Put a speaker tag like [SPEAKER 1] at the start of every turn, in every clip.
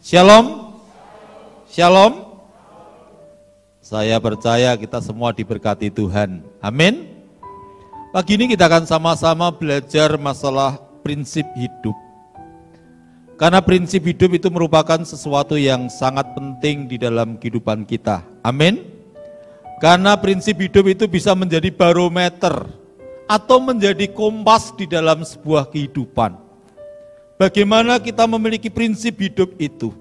[SPEAKER 1] Shalom. Shalom. Saya percaya kita semua diberkati Tuhan. Amin. Pagi ini kita akan sama-sama belajar masalah prinsip hidup. Karena prinsip hidup itu merupakan sesuatu yang sangat penting di dalam kehidupan kita. Amin. Karena prinsip hidup itu bisa menjadi barometer atau menjadi kompas di dalam sebuah kehidupan. Bagaimana kita memiliki prinsip hidup itu?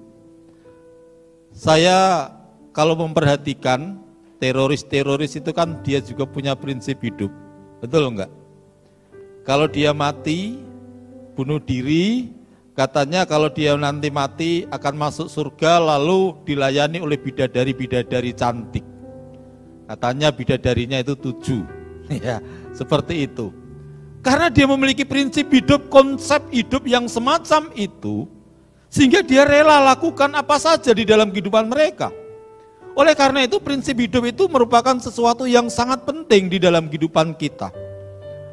[SPEAKER 1] Saya kalau memperhatikan teroris-teroris itu kan dia juga punya prinsip hidup. Betul enggak? Kalau dia mati, bunuh diri, katanya kalau dia nanti mati akan masuk surga lalu dilayani oleh bidadari-bidadari cantik. Katanya bidadarinya itu 7. Ya, seperti itu. Karena dia memiliki prinsip hidup, konsep hidup yang semacam itu, sehingga dia rela lakukan apa saja di dalam kehidupan mereka. Oleh karena itu prinsip hidup itu merupakan sesuatu yang sangat penting di dalam kehidupan kita.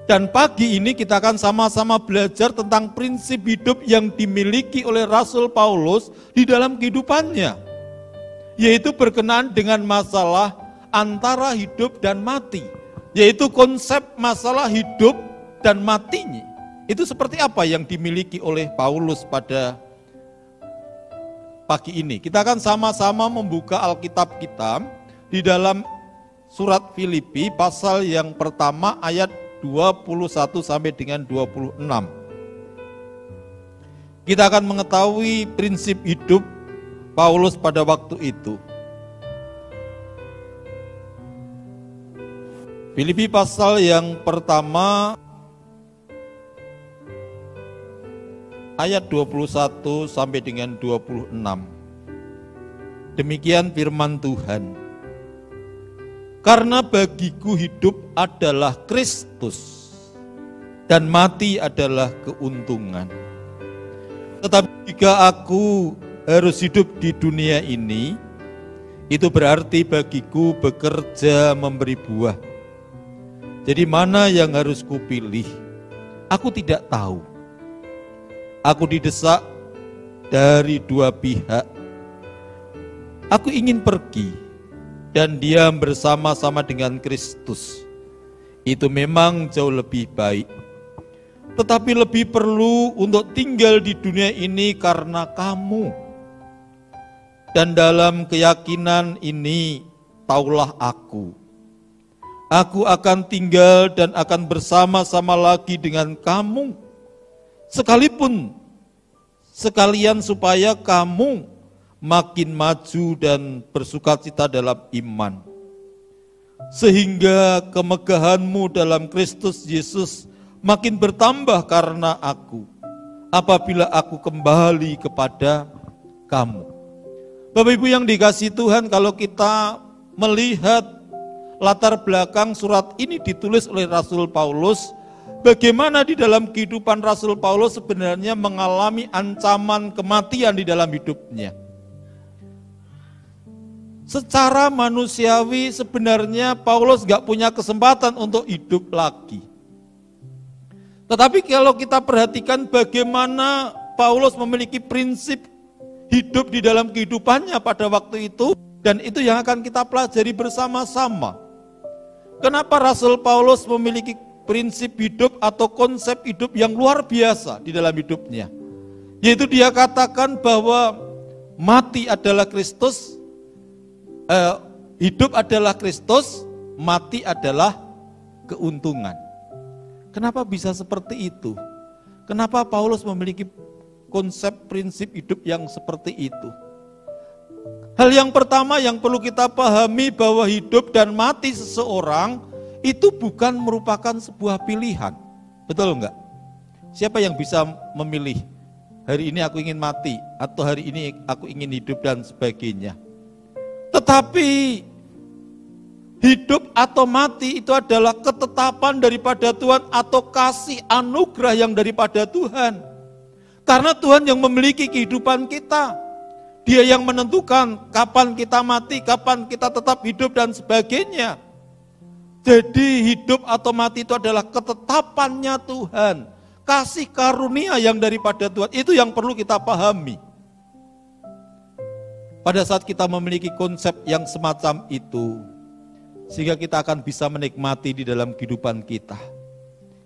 [SPEAKER 1] Dan pagi ini kita akan sama-sama belajar tentang prinsip hidup yang dimiliki oleh Rasul Paulus di dalam kehidupannya. Yaitu berkenaan dengan masalah antara hidup dan mati. Yaitu konsep masalah hidup dan matinya. Itu seperti apa yang dimiliki oleh Paulus pada pagi ini. Kita akan sama-sama membuka Alkitab kita di dalam surat Filipi pasal yang pertama ayat 21 sampai dengan 26. Kita akan mengetahui prinsip hidup Paulus pada waktu itu. Filipi pasal yang pertama ayat 21 sampai dengan 26. Demikian firman Tuhan. Karena bagiku hidup adalah Kristus dan mati adalah keuntungan. Tetapi jika aku harus hidup di dunia ini, itu berarti bagiku bekerja memberi buah. Jadi mana yang harus kupilih? Aku tidak tahu. Aku didesak dari dua pihak. Aku ingin pergi dan diam bersama-sama dengan Kristus. Itu memang jauh lebih baik. Tetapi lebih perlu untuk tinggal di dunia ini karena kamu. Dan dalam keyakinan ini, taulah aku. Aku akan tinggal dan akan bersama-sama lagi dengan kamu. Sekalian supaya kamu makin maju dan bersukacita dalam iman. Sehingga kemegahanmu dalam Kristus Yesus makin bertambah karena aku, apabila aku kembali kepada kamu. Bapak Ibu yang dikasihi Tuhan, kalau kita melihat latar belakang surat ini ditulis oleh Rasul Paulus, bagaimana di dalam kehidupan Rasul Paulus sebenarnya mengalami ancaman kematian di dalam hidupnya. Secara manusiawi sebenarnya Paulus gak punya kesempatan untuk hidup lagi. Tetapi kalau kita perhatikan bagaimana Paulus memiliki prinsip hidup di dalam kehidupannya pada waktu itu, dan itu yang akan kita pelajari bersama-sama. Kenapa Rasul Paulus memiliki prinsip hidup atau konsep hidup yang luar biasa di dalam hidupnya? Yaitu dia katakan bahwa mati adalah Kristus, hidup adalah Kristus, mati adalah keuntungan. Kenapa bisa seperti itu? Kenapa Paulus memiliki konsep prinsip hidup yang seperti itu? Hal yang pertama yang perlu kita pahami bahwa hidup dan mati seseorang itu bukan merupakan sebuah pilihan. Betul enggak? Siapa yang bisa memilih, hari ini aku ingin mati, atau hari ini aku ingin hidup dan sebagainya. Tetapi hidup atau mati itu adalah ketetapan daripada Tuhan atau kasih anugerah yang daripada Tuhan. Karena Tuhan yang memiliki kehidupan kita. Dia yang menentukan kapan kita mati, kapan kita tetap hidup dan sebagainya. Jadi hidup atau mati itu adalah ketetapannya Tuhan. Kasih karunia yang daripada Tuhan, itu yang perlu kita pahami. Pada saat kita memiliki konsep yang semacam itu, sehingga kita akan bisa menikmati di dalam kehidupan kita.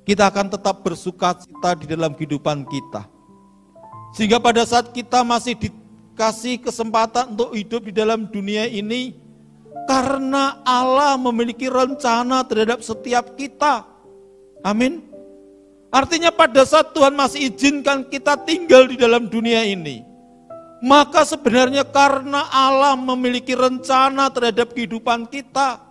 [SPEAKER 1] Kita akan tetap bersuka cita di dalam kehidupan kita. Sehingga pada saat kita masih dikasih kesempatan untuk hidup di dalam dunia ini, karena Allah memiliki rencana terhadap setiap kita. Amin. Artinya pada saat Tuhan masih izinkan kita tinggal di dalam dunia ini, maka sebenarnya karena Allah memiliki rencana terhadap kehidupan kita.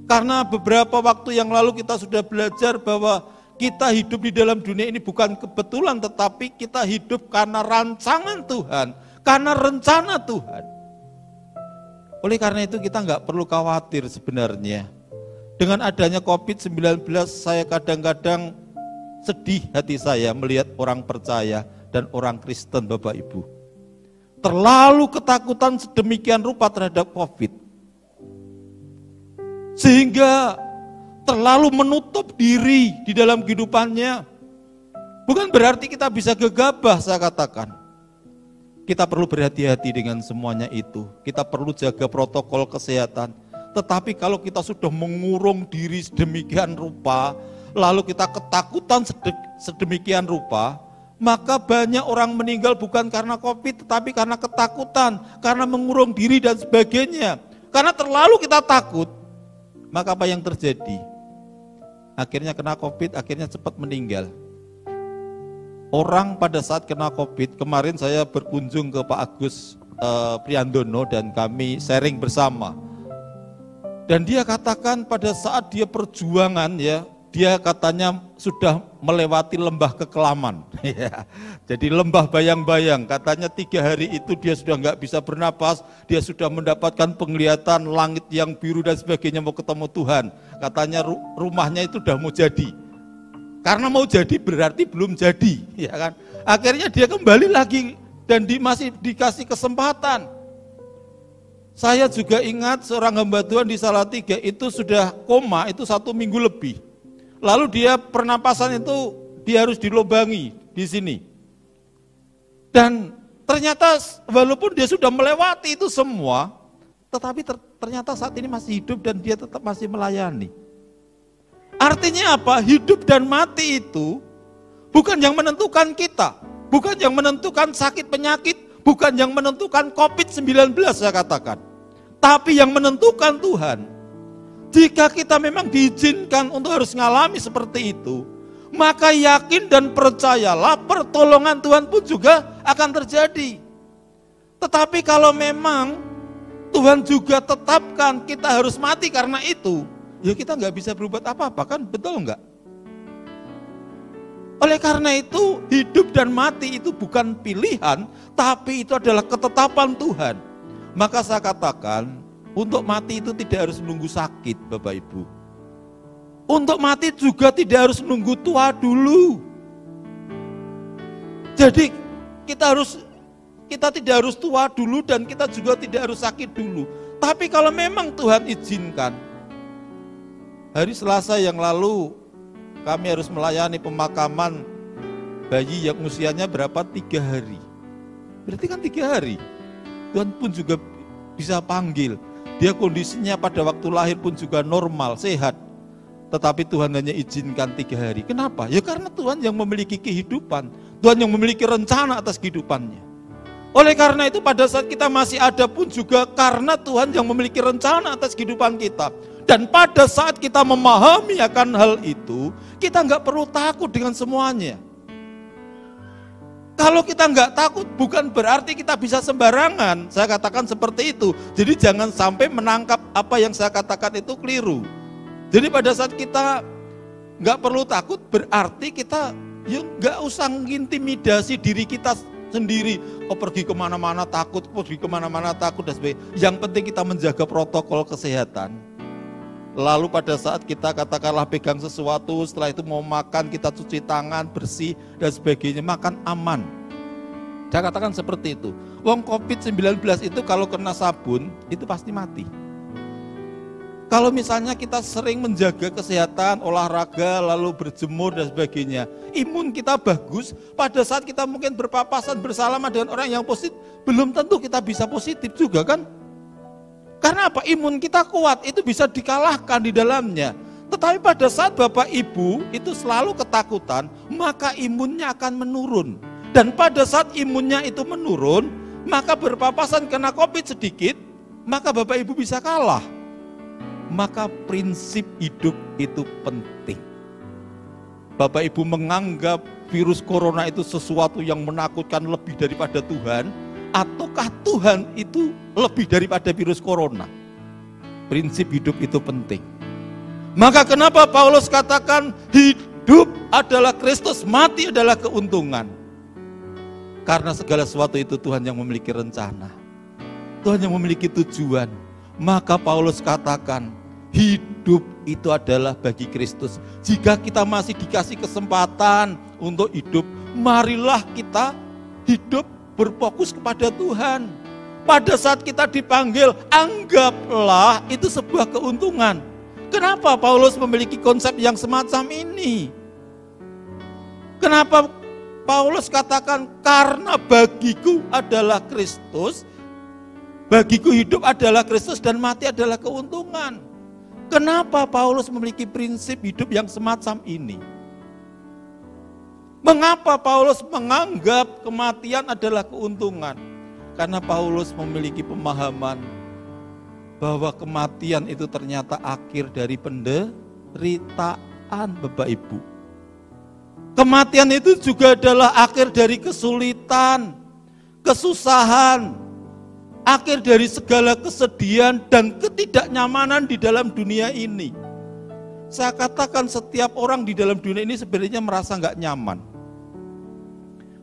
[SPEAKER 1] Karena beberapa waktu yang lalu kita sudah belajar bahwa kita hidup di dalam dunia ini bukan kebetulan, tetapi kita hidup karena rancangan Tuhan, karena rencana Tuhan. Oleh karena itu kita nggak perlu khawatir sebenarnya. Dengan adanya COVID-19 saya kadang-kadang sedih hati saya melihat orang percaya dan orang Kristen Bapak Ibu. Terlalu ketakutan sedemikian rupa terhadap COVID. Sehingga terlalu menutup diri di dalam kehidupannya. Bukan berarti kita bisa gegabah, saya katakan. Kita perlu berhati-hati dengan semuanya itu. Kita perlu jaga protokol kesehatan. Tetapi kalau kita sudah mengurung diri sedemikian rupa, lalu kita ketakutan sedemikian rupa, maka banyak orang meninggal bukan karena COVID, tetapi karena ketakutan, karena mengurung diri dan sebagainya. Karena terlalu kita takut, maka apa yang terjadi? Akhirnya kena COVID, akhirnya cepat meninggal. Orang pada saat kena COVID, kemarin saya berkunjung ke Pak Agus Priandono dan kami sharing bersama. Dan dia katakan pada saat dia perjuangan ya, dia katanya sudah melewati lembah kekelaman. Jadi lembah bayang-bayang, katanya 3 hari itu dia sudah nggak bisa bernapas, dia sudah mendapatkan penglihatan langit yang biru dan sebagainya, mau ketemu Tuhan. Katanya rumahnya itu udah mau jadi. Karena mau jadi berarti belum jadi, ya kan? Akhirnya dia kembali lagi dan masih dikasih kesempatan. Saya juga ingat seorang hamba Tuhan di Salatiga itu sudah koma, itu 1 minggu lebih. Lalu dia pernapasan itu dia harus dilobangi di sini. Dan ternyata walaupun dia sudah melewati itu semua, tetapi ternyata saat ini masih hidup dan dia tetap masih melayani. Artinya apa? Hidup dan mati itu bukan yang menentukan kita, bukan yang menentukan sakit penyakit, bukan yang menentukan COVID-19 saya katakan. Tapi yang menentukan Tuhan. Jika kita memang diizinkan untuk harus mengalami seperti itu, maka yakin dan percayalah pertolongan Tuhan pun juga akan terjadi. Tetapi kalau memang Tuhan juga tetapkan kita harus mati karena itu, ya kita nggak bisa berbuat apa-apa, kan betul nggak? Oleh karena itu hidup dan mati itu bukan pilihan, tapi itu adalah ketetapan Tuhan. Maka saya katakan, untuk mati itu tidak harus menunggu sakit Bapak Ibu. Untuk mati juga tidak harus menunggu tua dulu. Jadi kita tidak harus tua dulu dan kita juga tidak harus sakit dulu. Tapi kalau memang Tuhan izinkan, hari Selasa yang lalu kami harus melayani pemakaman bayi yang usianya berapa? 3 hari. Berarti kan 3 hari. Tuhan pun juga bisa panggil. Dia kondisinya pada waktu lahir pun juga normal, sehat. Tetapi Tuhan hanya izinkan 3 hari. Kenapa? Ya karena Tuhan yang memiliki kehidupan. Tuhan yang memiliki rencana atas kehidupannya. Oleh karena itu pada saat kita masih ada pun juga karena Tuhan yang memiliki rencana atas kehidupan kita. Dan pada saat kita memahami akan hal itu, kita nggak perlu takut dengan semuanya. Kalau kita nggak takut bukan berarti kita bisa sembarangan. Saya katakan seperti itu. Jadi jangan sampai menangkap apa yang saya katakan itu keliru. Jadi pada saat kita nggak perlu takut berarti kita ya nggak usah mengintimidasi diri kita sendiri. Oh pergi kemana-mana takut, dan sebagainya. Yang penting kita menjaga protokol kesehatan. Lalu pada saat kita katakanlah pegang sesuatu, setelah itu mau makan, kita cuci tangan, bersih, dan sebagainya, makan aman. Saya katakan seperti itu. Wong COVID-19 itu kalau kena sabun, itu pasti mati. Kalau misalnya kita sering menjaga kesehatan, olahraga, lalu berjemur dan sebagainya, imun kita bagus, pada saat kita mungkin berpapasan bersalaman dengan orang yang positif, belum tentu kita bisa positif juga kan? Karena apa? Imun kita kuat, itu bisa dikalahkan di dalamnya. Tetapi pada saat Bapak Ibu itu selalu ketakutan, maka imunnya akan menurun. Dan pada saat imunnya itu menurun, maka berpapasan kena COVID sedikit, maka Bapak Ibu bisa kalah. Maka prinsip hidup itu penting. Bapak Ibu menganggap virus corona itu sesuatu yang menakutkan lebih daripada Tuhan, ataukah Tuhan itu lebih daripada virus corona? Prinsip hidup itu penting. Maka kenapa Paulus katakan hidup adalah Kristus, mati adalah keuntungan? Karena segala sesuatu itu Tuhan yang memiliki rencana, Tuhan yang memiliki tujuan. Maka Paulus katakan hidup itu adalah bagi Kristus. Jika kita masih dikasih kesempatan untuk hidup, marilah kita hidup berfokus kepada Tuhan. Pada saat kita dipanggil, anggaplah itu sebuah keuntungan. Kenapa Paulus memiliki konsep yang semacam ini? Kenapa Paulus katakan karena bagiku adalah Kristus, bagiku hidup adalah Kristus dan mati adalah keuntungan. Kenapa Paulus memiliki prinsip hidup yang semacam ini? Mengapa Paulus menganggap kematian adalah keuntungan? Karena Paulus memiliki pemahaman bahwa kematian itu ternyata akhir dari penderitaan, Bapak Ibu. Kematian itu juga adalah akhir dari kesulitan, kesusahan, akhir dari segala kesedihan dan ketidaknyamanan di dalam dunia ini. Saya katakan setiap orang di dalam dunia ini sebenarnya merasa nggak nyaman.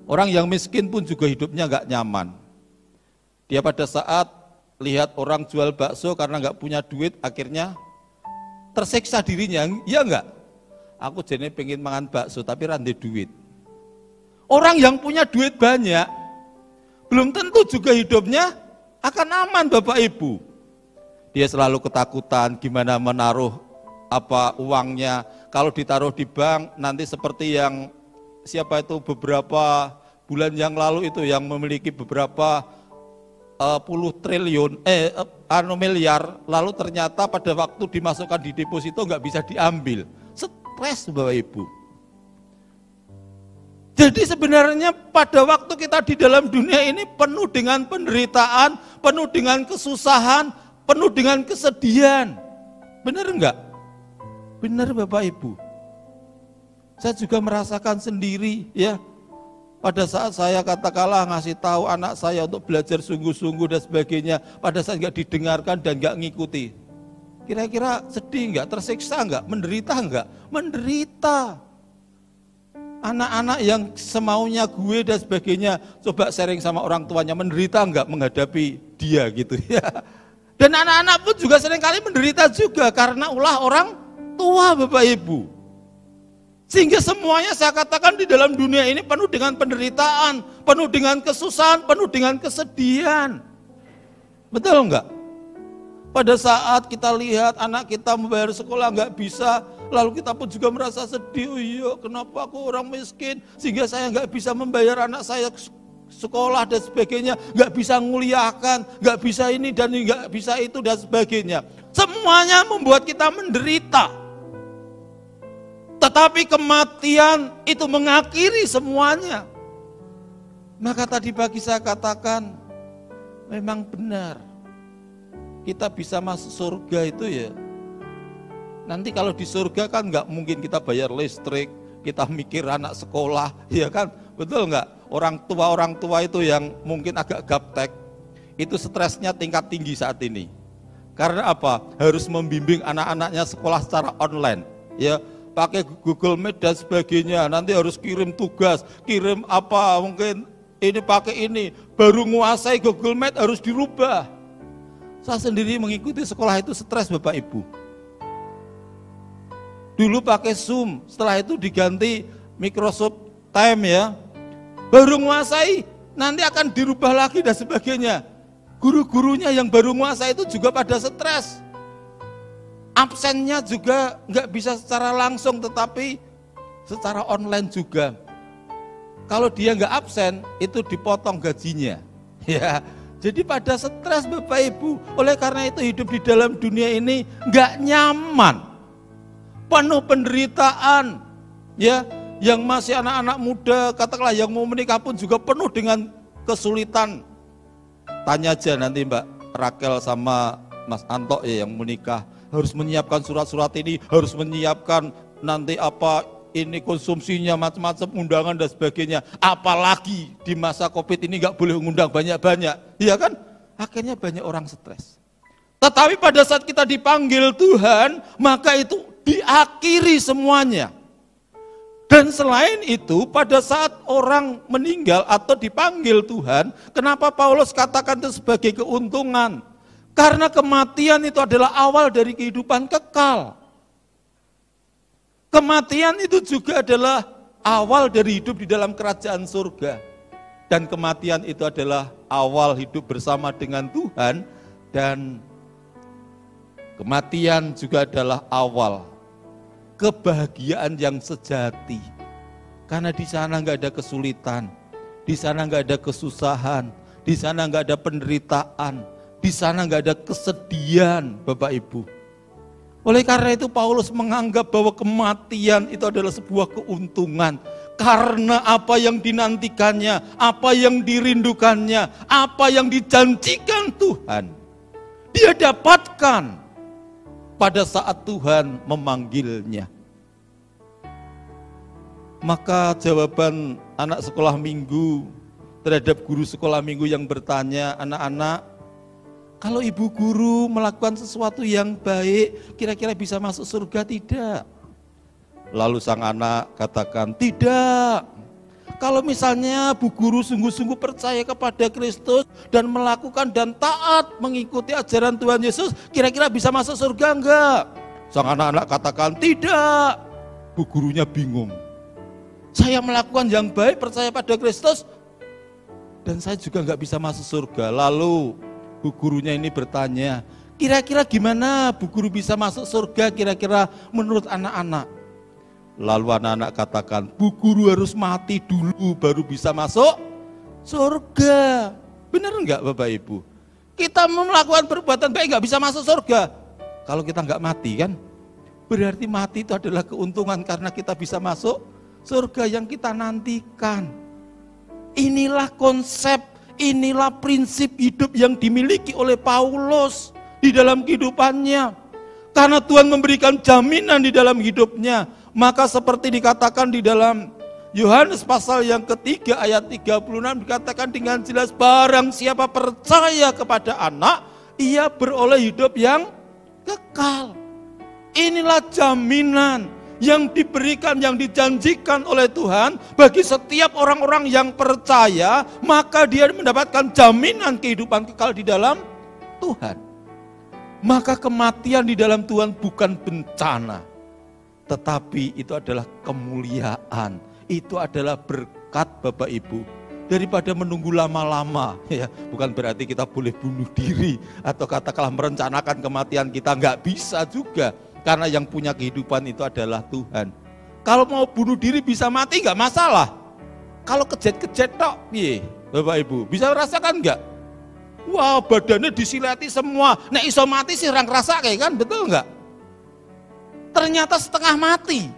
[SPEAKER 1] Orang yang miskin pun juga hidupnya nggak nyaman. Dia pada saat lihat orang jual bakso karena nggak punya duit, akhirnya tersiksa dirinya, ya enggak? Aku jadi pengen makan bakso tapi rande duit. Orang yang punya duit banyak, belum tentu juga hidupnya akan aman, Bapak Ibu. Dia selalu ketakutan gimana menaruh uangnya. Kalau ditaruh di bank nanti seperti yang siapa itu beberapa bulan yang lalu itu yang memiliki beberapa puluh triliun miliar, lalu ternyata pada waktu dimasukkan di deposito nggak bisa diambil. Stres, Bapak Ibu. Jadi sebenarnya pada waktu kita di dalam dunia ini penuh dengan penderitaan, penuh dengan kesusahan, penuh dengan kesedihan. Benar enggak? Benar, Bapak Ibu. Saya juga merasakan sendiri ya. Pada saat saya katakanlah ngasih tahu anak saya untuk belajar sungguh-sungguh dan sebagainya, pada saat enggak didengarkan dan enggak ngikuti. Kira-kira sedih enggak? Tersiksa enggak? Menderita enggak? Menderita. Anak-anak yang semaunya gue dan sebagainya, coba sharing sama orang tuanya, menderita enggak menghadapi dia gitu ya. Dan anak-anak pun juga seringkali menderita juga karena ulah orang tua, Bapak Ibu. Sehingga semuanya saya katakan di dalam dunia ini penuh dengan penderitaan, penuh dengan kesusahan, penuh dengan kesedihan. Betul enggak? Pada saat kita lihat anak kita membayar sekolah enggak bisa, lalu kita pun juga merasa sedih, oh iya kenapa aku orang miskin, sehingga saya enggak bisa membayar anak saya sekolah dan sebagainya, enggak bisa nguliahkan, enggak bisa ini dan enggak bisa itu dan sebagainya. Semuanya membuat kita menderita. Tetapi kematian itu mengakhiri semuanya. Maka tadi pagi saya katakan, memang benar. Kita bisa masuk surga itu ya. Nanti kalau di surga kan nggak mungkin kita bayar listrik, kita mikir anak sekolah, ya kan? Betul nggak? Orang tua itu yang mungkin agak gaptek, itu stresnya tingkat tinggi saat ini. Karena apa? Harus membimbing anak-anaknya sekolah secara online, ya. Pakai Google Meet dan sebagainya, nanti harus kirim tugas, kirim apa, mungkin ini pakai ini, baru menguasai Google Meet harus dirubah. Saya sendiri mengikuti sekolah itu stres, Bapak Ibu. Dulu pakai Zoom, setelah itu diganti Microsoft Time ya, baru menguasai, nanti akan dirubah lagi dan sebagainya. Guru-gurunya yang baru menguasai itu juga pada stres. Absennya juga nggak bisa secara langsung, tetapi secara online juga. Kalau dia nggak absen, itu dipotong gajinya. Ya, jadi pada stres Bapak Ibu. Oleh karena itu hidup di dalam dunia ini nggak nyaman, penuh penderitaan. Ya, yang masih anak-anak muda, katakanlah yang mau menikah pun juga penuh dengan kesulitan. Tanya aja nanti Mbak Rakel sama Mas Anto ya yang menikah, harus menyiapkan surat-surat ini, harus menyiapkan nanti apa ini konsumsinya macam-macam, undangan dan sebagainya. Apalagi di masa Covid ini nggak boleh mengundang banyak-banyak, iya kan? Akhirnya banyak orang stres. Tetapi pada saat kita dipanggil Tuhan, maka itu diakhiri semuanya. Dan selain itu, pada saat orang meninggal atau dipanggil Tuhan, kenapa Paulus katakan itu sebagai keuntungan? Karena kematian itu adalah awal dari kehidupan kekal. Kematian itu juga adalah awal dari hidup di dalam kerajaan surga. Dan kematian itu adalah awal hidup bersama dengan Tuhan. Dan kematian juga adalah awal kebahagiaan yang sejati. Karena di sana nggak ada kesulitan, di sana nggak ada kesusahan, di sana nggak ada penderitaan, di sana nggak ada kesedihan, Bapak Ibu. Oleh karena itu Paulus menganggap bahwa kematian itu adalah sebuah keuntungan. Karena apa yang dinantikannya, apa yang dirindukannya, apa yang dijanjikan Tuhan, dia dapatkan pada saat Tuhan memanggilnya. Maka jawaban anak sekolah minggu terhadap guru sekolah minggu yang bertanya, anak-anak, kalau ibu guru melakukan sesuatu yang baik, kira-kira bisa masuk surga tidak? Lalu sang anak katakan, tidak. Kalau misalnya bu guru sungguh-sungguh percaya kepada Kristus dan melakukan dan taat mengikuti ajaran Tuhan Yesus, kira-kira bisa masuk surga enggak? Sang anak-anak katakan, tidak. Bu gurunya bingung. Saya melakukan yang baik, percaya pada Kristus, dan saya juga enggak bisa masuk surga. Lalu bu gurunya ini bertanya, kira-kira gimana bu guru bisa masuk surga kira-kira menurut anak-anak? Lalu anak-anak katakan, bu guru harus mati dulu baru bisa masuk surga. Benar enggak Bapak Ibu? Kita melakukan perbuatan baik enggak bisa masuk surga. Kalau kita enggak mati kan, berarti mati itu adalah keuntungan karena kita bisa masuk surga yang kita nantikan. Inilah konsep, inilah prinsip hidup yang dimiliki oleh Paulus di dalam kehidupannya. Karena Tuhan memberikan jaminan di dalam hidupnya. Maka seperti dikatakan di dalam Yohanes pasal yang ketiga ayat 36 dikatakan dengan jelas, barang siapa percaya kepada anak, ia beroleh hidup yang kekal. Inilah jaminan yang diberikan, yang dijanjikan oleh Tuhan bagi setiap orang-orang yang percaya, maka dia mendapatkan jaminan kehidupan kekal di dalam Tuhan. Maka kematian di dalam Tuhan bukan bencana, tetapi itu adalah kemuliaan, itu adalah berkat Bapak Ibu. Daripada menunggu lama-lama, ya bukan berarti kita boleh bunuh diri atau katakanlah merencanakan kematian kita, nggak bisa juga. Karena yang punya kehidupan itu adalah Tuhan. Kalau mau bunuh diri bisa mati nggak masalah. Kalau kejet-kejet tok, Bapak Ibu bisa rasakan nggak? Wah badannya disilati semua. Nek iso mati sih orang rasa kayak kan, betul nggak? Ternyata setengah mati.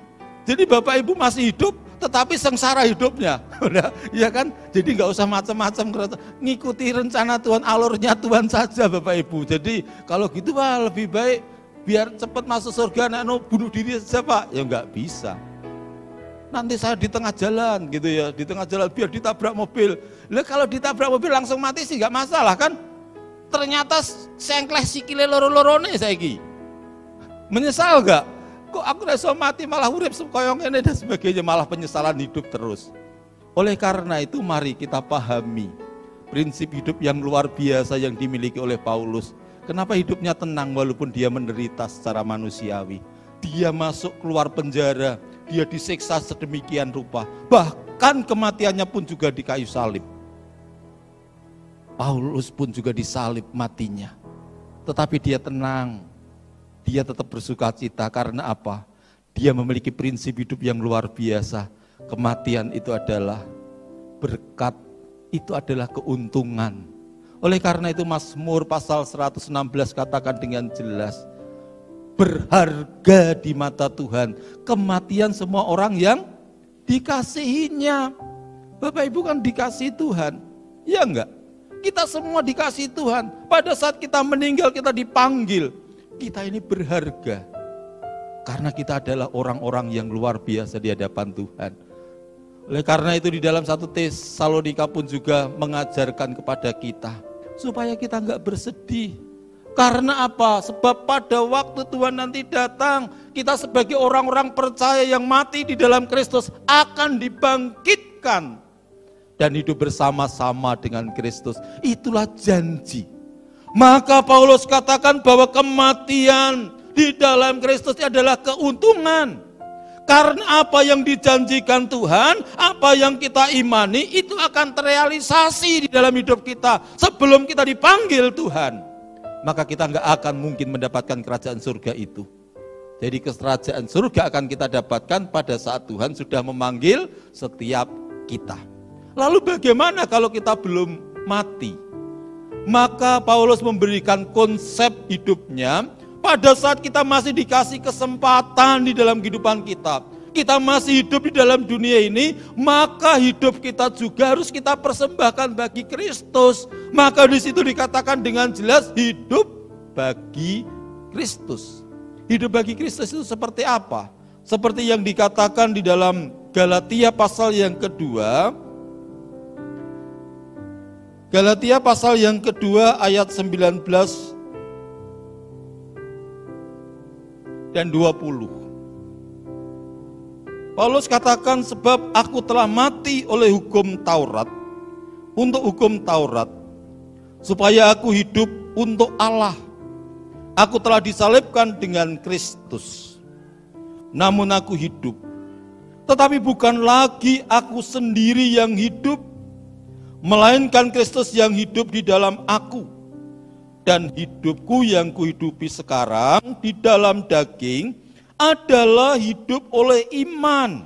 [SPEAKER 1] Jadi Bapak Ibu masih hidup, tetapi sengsara hidupnya. Ya kan? Jadi nggak usah macam-macam, ngikuti rencana Tuhan, alurnya Tuhan saja Bapak Ibu. Jadi kalau gitu wah lebih baik biar cepat masuk surga, bunuh diri saja Pak. Ya nggak bisa. Nanti saya di tengah jalan gitu ya, di tengah jalan biar ditabrak mobil. Lah kalau ditabrak mobil langsung mati sih nggak masalah kan? Ternyata sengkleh sikile loro-lorone saiki. Menyesal nggak? Kok aku iso mati malah urip koyo ngene dan sebagainya, malah penyesalan hidup terus. Oleh karena itu mari kita pahami prinsip hidup yang luar biasa yang dimiliki oleh Paulus. Kenapa hidupnya tenang walaupun dia menderita secara manusiawi? Dia masuk keluar penjara, dia disiksa sedemikian rupa. Bahkan kematiannya pun juga di kayu salib. Paulus pun juga disalib matinya. Tetapi dia tenang. dia tetap bersuka cita. Karena apa? Dia memiliki prinsip hidup yang luar biasa. Kematian itu adalah berkat, itu adalah keuntungan. Oleh karena itu Mazmur pasal 116 katakan dengan jelas, berharga di mata Tuhan kematian semua orang yang dikasihinya. Bapak Ibu kan dikasihi Tuhan, ya enggak? Kita semua dikasihi Tuhan. Pada saat kita meninggal, kita dipanggil. Kita ini berharga. Karena kita adalah orang-orang yang luar biasa di hadapan Tuhan. Oleh karena itu di dalam 1 Tesalonika pun juga mengajarkan kepada kita, supaya kita enggak bersedih. Karena apa? Sebab pada waktu Tuhan nanti datang, kita sebagai orang-orang percaya yang mati di dalam Kristus akan dibangkitkan dan hidup bersama-sama dengan Kristus. Itulah janji. Maka Paulus katakan bahwa kematian di dalam Kristus adalah keuntungan. Karena apa yang dijanjikan Tuhan, apa yang kita imani, itu akan terrealisasi di dalam hidup kita sebelum kita dipanggil Tuhan. Maka kita nggak akan mungkin mendapatkan kerajaan surga itu. Jadi kerajaan surga akan kita dapatkan pada saat Tuhan sudah memanggil setiap kita. Lalu bagaimana kalau kita belum mati? Maka Paulus memberikan konsep hidupnya pada saat kita masih dikasih kesempatan di dalam kehidupan kita. Kita masih hidup di dalam dunia ini, maka hidup kita juga harus kita persembahkan bagi Kristus. Maka di situ dikatakan dengan jelas hidup bagi Kristus. Hidup bagi Kristus itu seperti apa? Seperti yang dikatakan di dalam Galatia pasal yang kedua. Galatia pasal yang kedua ayat 19 dan 20. Paulus katakan, sebab aku telah mati oleh hukum Taurat, untuk hukum Taurat, supaya aku hidup untuk Allah. Aku telah disalibkan dengan Kristus. Namun aku hidup, tetapi bukan lagi aku sendiri yang hidup, melainkan Kristus yang hidup di dalam aku. Dan hidupku yang kuhidupi sekarang di dalam daging adalah hidup oleh iman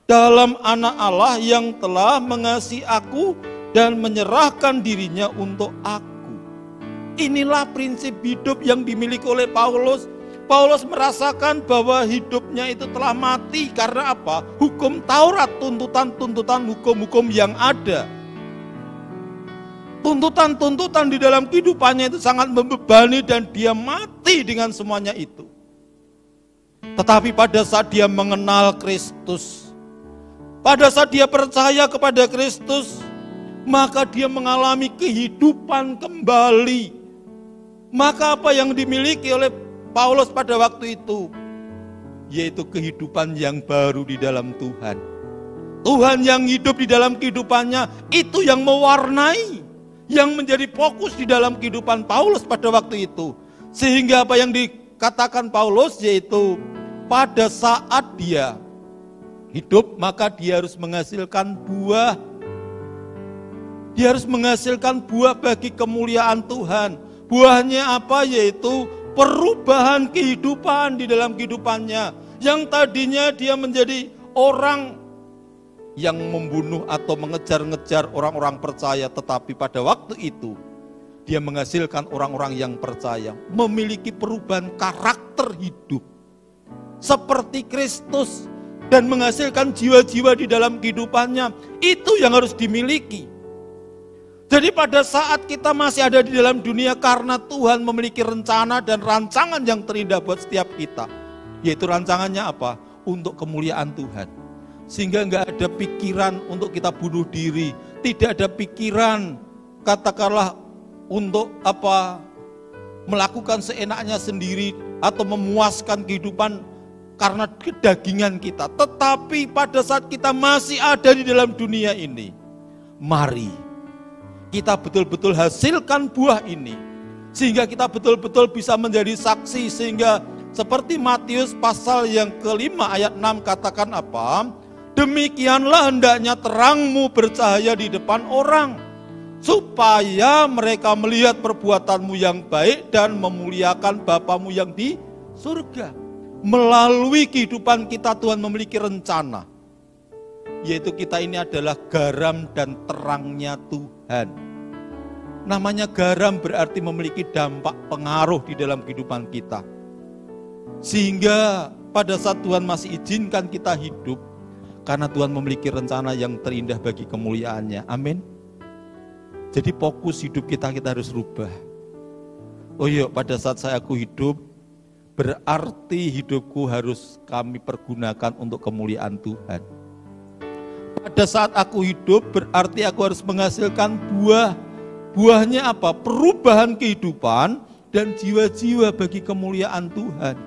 [SPEAKER 1] dalam Anak Allah yang telah mengasihi aku dan menyerahkan dirinya untuk aku. Inilah prinsip hidup yang dimiliki oleh Paulus. Paulus merasakan bahwa hidupnya itu telah mati karena apa? Hukum Taurat, tuntutan-tuntutan hukum-hukum yang ada. Tuntutan-tuntutan di dalam kehidupannya itu sangat membebani dan dia mati dengan semuanya itu. Tetapi pada saat dia mengenal Kristus, pada saat dia percaya kepada Kristus, maka dia mengalami kehidupan kembali. Maka apa yang dimiliki oleh Paulus pada waktu itu? Yaitu kehidupan yang baru di dalam Tuhan. Tuhan yang hidup di dalam kehidupannya, itu yang mewarnai, yang menjadi fokus di dalam kehidupan Paulus pada waktu itu. Sehingga apa yang dikatakan Paulus yaitu pada saat dia hidup maka dia harus menghasilkan buah. Dia harus menghasilkan buah bagi kemuliaan Tuhan. Buahnya apa? Yaitu perubahan kehidupan di dalam kehidupannya. Yang tadinya dia menjadi orang yang membunuh atau mengejar-ngejar orang-orang percaya, tetapi pada waktu itu dia menghasilkan orang-orang yang percaya, memiliki perubahan karakter hidup seperti Kristus dan menghasilkan jiwa-jiwa di dalam kehidupannya. Itu yang harus dimiliki. Jadi pada saat kita masih ada di dalam dunia, karena Tuhan memiliki rencana dan rancangan yang terindah buat setiap kita, yaitu rancangannya apa? Untuk kemuliaan Tuhan. Sehingga enggak ada pikiran untuk kita bunuh diri, tidak ada pikiran katakanlah untuk apa melakukan seenaknya sendiri atau memuaskan kehidupan karena kedagingan kita. Tetapi pada saat kita masih ada di dalam dunia ini, mari kita betul-betul hasilkan buah ini, sehingga kita betul-betul bisa menjadi saksi. Sehingga seperti Matius pasal yang kelima ayat 6 katakan apa? Demikianlah hendaknya terangmu bercahaya di depan orang, supaya mereka melihat perbuatanmu yang baik dan memuliakan Bapamu yang di surga. Melalui kehidupan kita Tuhan memiliki rencana. Yaitu kita ini adalah garam dan terangnya Tuhan. Namanya garam berarti memiliki dampak pengaruh di dalam kehidupan kita. Sehingga pada saat Tuhan masih izinkan kita hidup, karena Tuhan memiliki rencana yang terindah bagi kemuliaannya. Amin. Jadi fokus hidup kita harus rubah. Oh iya, pada saat aku hidup, berarti hidupku harus kami pergunakan untuk kemuliaan Tuhan. Pada saat aku hidup, berarti aku harus menghasilkan buah. Buahnya apa? Perubahan kehidupan dan jiwa-jiwa bagi kemuliaan Tuhan.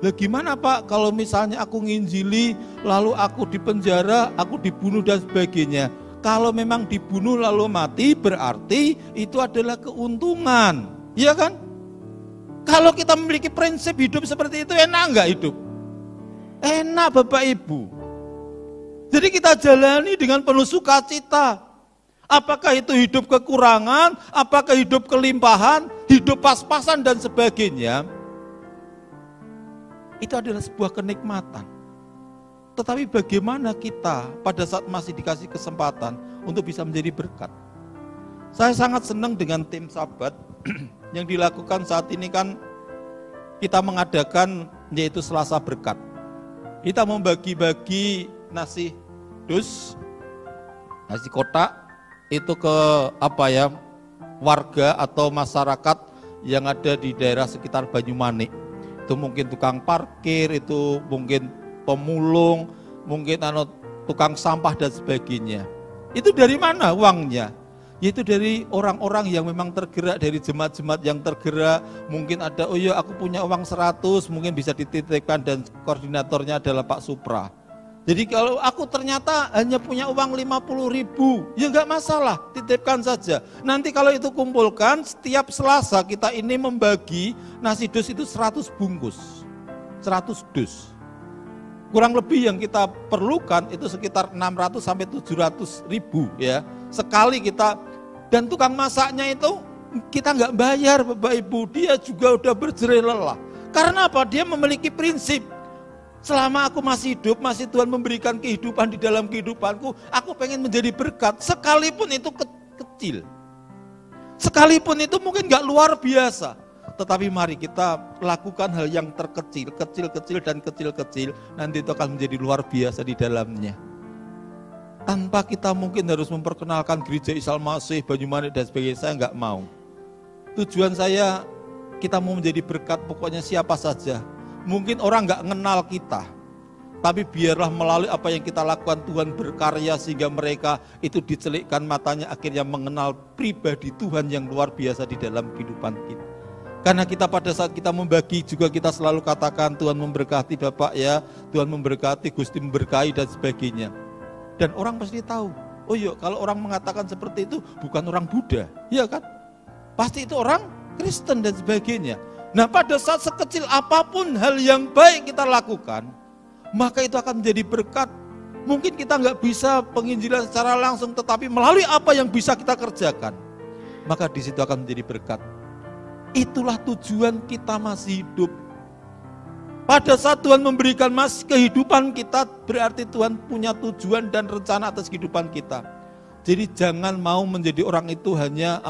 [SPEAKER 1] Lah gimana Pak kalau misalnya aku nginjili, lalu aku dipenjara, aku dibunuh dan sebagainya. Kalau memang dibunuh lalu mati, berarti itu adalah keuntungan. Iya kan? Kalau kita memiliki prinsip hidup seperti itu, enak enggak hidup? Enak Bapak Ibu. Jadi kita jalani dengan penuh sukacita. Apakah itu hidup kekurangan, apakah hidup kelimpahan, hidup pas-pasan dan sebagainya. Itu adalah sebuah kenikmatan. Tetapi bagaimana kita pada saat masih dikasih kesempatan untuk bisa menjadi berkat. Saya sangat senang dengan tim sahabat yang dilakukan saat ini kan kita mengadakan yaitu Selasa Berkat. Kita membagi-bagi nasi dus, nasi kotak itu ke warga atau masyarakat yang ada di daerah sekitar Banyumanik. Itu mungkin tukang parkir, itu mungkin pemulung, mungkin tukang sampah dan sebagainya. Itu dari mana uangnya? Yaitu dari orang-orang yang memang tergerak, dari jemaat-jemaat yang tergerak. Mungkin ada, oh iya aku punya uang 100, mungkin bisa dititipkan dan koordinatornya adalah Pak Supra. Jadi kalau aku ternyata hanya punya uang 50.000, ya enggak masalah, titipkan saja. Nanti kalau itu kumpulkan, setiap Selasa kita ini membagi nasi dus itu 100 bungkus, 100 dus. Kurang lebih yang kita perlukan itu sekitar 600 sampai 700 ribu ya. Sekali kita, dan tukang masaknya itu kita enggak bayar Bapak Ibu, dia juga udah berjerih lelah. Karena apa? Dia memiliki prinsip. Selama aku masih hidup, masih Tuhan memberikan kehidupan di dalam kehidupanku, aku pengen menjadi berkat, sekalipun itu kecil. Sekalipun itu mungkin gak luar biasa. Tetapi mari kita lakukan hal yang terkecil, kecil-kecil dan kecil-kecil, nanti itu akan menjadi luar biasa di dalamnya. Tanpa kita mungkin harus memperkenalkan gereja Isa Al-Masih, Banyumanik dan sebagainya, saya gak mau. Tujuan saya, kita mau menjadi berkat pokoknya siapa saja. Mungkin orang gak kenal kita, tapi biarlah melalui apa yang kita lakukan Tuhan berkarya sehingga mereka itu dicelikkan matanya akhirnya mengenal pribadi Tuhan yang luar biasa di dalam kehidupan kita. Karena kita pada saat kita membagi juga kita selalu katakan Tuhan memberkati Bapak ya, Tuhan memberkati, Gusti memberkahi dan sebagainya. Dan orang pasti tahu, oh iya kalau orang mengatakan seperti itu bukan orang Buddha, ya kan? Pasti itu orang Kristen dan sebagainya. Nah pada saat sekecil apapun hal yang baik kita lakukan, maka itu akan menjadi berkat. Mungkin kita nggak bisa penginjilan secara langsung, tetapi melalui apa yang bisa kita kerjakan, maka di situ akan menjadi berkat. Itulah tujuan kita masih hidup. Pada saat Tuhan memberikan kehidupan kita, berarti Tuhan punya tujuan dan rencana atas kehidupan kita. Jadi jangan mau menjadi orang itu hanya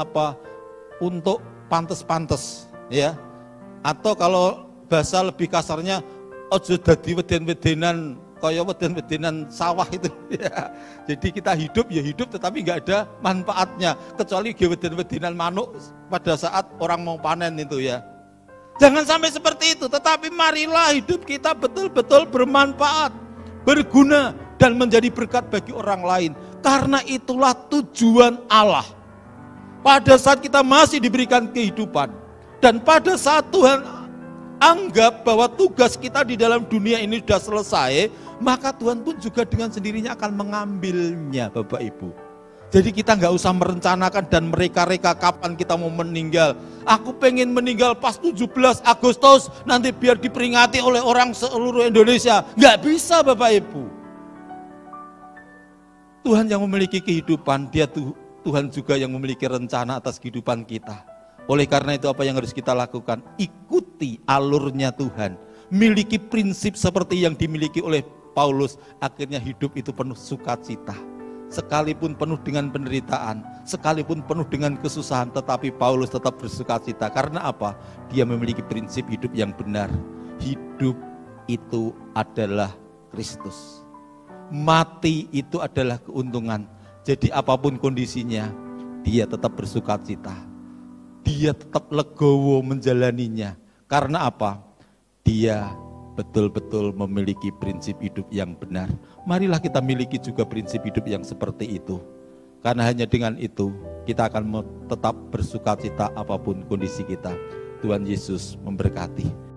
[SPEAKER 1] untuk pantes-pantes, ya. Atau kalau bahasa lebih kasarnya, ojo dadi weden-wedenan, kaya weden-wedenan sawah itu. Ya. Jadi kita hidup ya hidup tetapi nggak ada manfaatnya. Kecuali weden-wedenan manuk pada saat orang mau panen itu ya. Jangan sampai seperti itu, tetapi marilah hidup kita betul-betul bermanfaat, berguna, dan menjadi berkat bagi orang lain. Karena itulah tujuan Allah. Pada saat kita masih diberikan kehidupan, dan pada saat Tuhan anggap bahwa tugas kita di dalam dunia ini sudah selesai, maka Tuhan pun juga dengan sendirinya akan mengambilnya Bapak Ibu. Jadi kita nggak usah merencanakan dan mereka-reka kapan kita mau meninggal. Aku pengen meninggal pas 17 Agustus, nanti biar diperingati oleh orang seluruh Indonesia. Nggak bisa Bapak Ibu. Tuhan yang memiliki kehidupan, Tuhan juga yang memiliki rencana atas kehidupan kita. Oleh karena itu apa yang harus kita lakukan? Ikuti alurnya Tuhan. Miliki prinsip seperti yang dimiliki oleh Paulus. Akhirnya hidup itu penuh sukacita. Sekalipun penuh dengan penderitaan, sekalipun penuh dengan kesusahan, tetapi Paulus tetap bersukacita. Karena apa? Dia memiliki prinsip hidup yang benar. Hidup itu adalah Kristus. Mati itu adalah keuntungan. Jadi apapun kondisinya, dia tetap bersukacita. Dia tetap legowo menjalaninya. Karena apa? Dia betul-betul memiliki prinsip hidup yang benar. Marilah kita miliki juga prinsip hidup yang seperti itu. Karena hanya dengan itu, kita akan tetap bersukacita apapun kondisi kita. Tuhan Yesus memberkati.